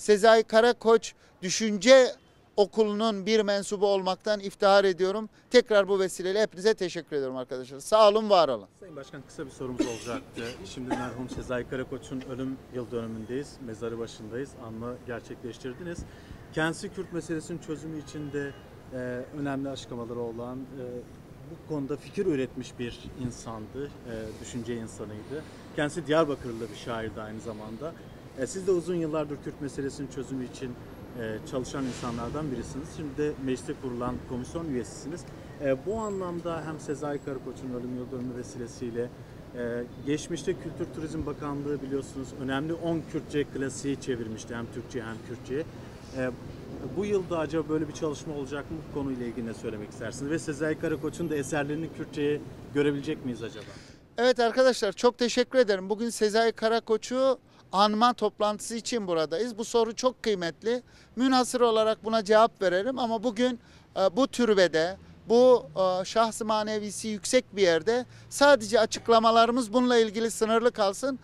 Sezai Karakoç Düşünce Okulu'nun bir mensubu olmaktan iftihar ediyorum. Tekrar bu vesileyle hepinize teşekkür ediyorum arkadaşlar. Sağ olun, var olun. Sayın Başkan, kısa bir sorumuz olacaktı. Şimdi merhum Sezai Karakoç'un ölüm yıl dönümündeyiz. Mezarı başındayız. Anma gerçekleştirdiniz. Kendisi Kürt meselesinin çözümü için de önemli açıklamaları olan, bu konuda fikir üretmiş bir insandı. Düşünce insanıydı. Kendisi Diyarbakırlı bir şairdi aynı zamanda. Siz de uzun yıllardır Kürt meselesinin çözümü için çalışan insanlardan birisiniz. Şimdi de mecliste kurulan komisyon üyesisiniz. Bu anlamda hem Sezai Karakoç'un ölüm yıl dönümü vesilesiyle geçmişte Kültür Turizm Bakanlığı biliyorsunuz önemli 10 Kürtçe klasiği çevirmişti, hem Türkçe hem Kürtçe. Bu yılda acaba böyle bir çalışma olacak mı? Bu konuyla ilgili ne söylemek istersiniz? Ve Sezai Karakoç'un da eserlerini Kürtçe'ye görebilecek miyiz acaba? Evet arkadaşlar, çok teşekkür ederim. Bugün Sezai Karakoç'u anma toplantısı için buradayız. Bu soru çok kıymetli. Münhasır olarak buna cevap verelim ama bugün bu türbede, bu şahs-ı manevisi yüksek bir yerde sadece açıklamalarımız bununla ilgili sınırlı kalsın.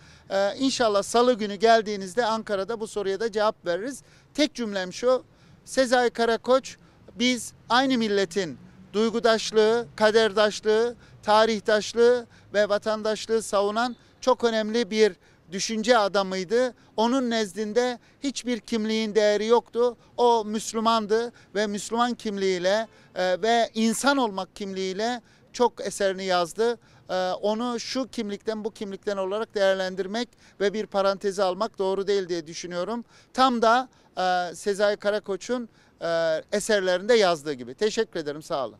İnşallah Salı günü geldiğinizde Ankara'da bu soruya da cevap veririz. Tek cümlem şu: Sezai Karakoç, biz aynı milletin duygudaşlığı, kaderdaşlığı, tarihtaşlığı ve vatandaşlığı savunan çok önemli bir düşünce adamıydı. Onun nezdinde hiçbir kimliğin değeri yoktu. O Müslümandı ve Müslüman kimliğiyle ve insan olmak kimliğiyle çok eserini yazdı. Onu şu kimlikten bu kimlikten olarak değerlendirmek ve bir paranteze almak doğru değil diye düşünüyorum. Tam da Sezai Karakoç'un eserlerinde yazdığı gibi. Teşekkür ederim, sağ olun.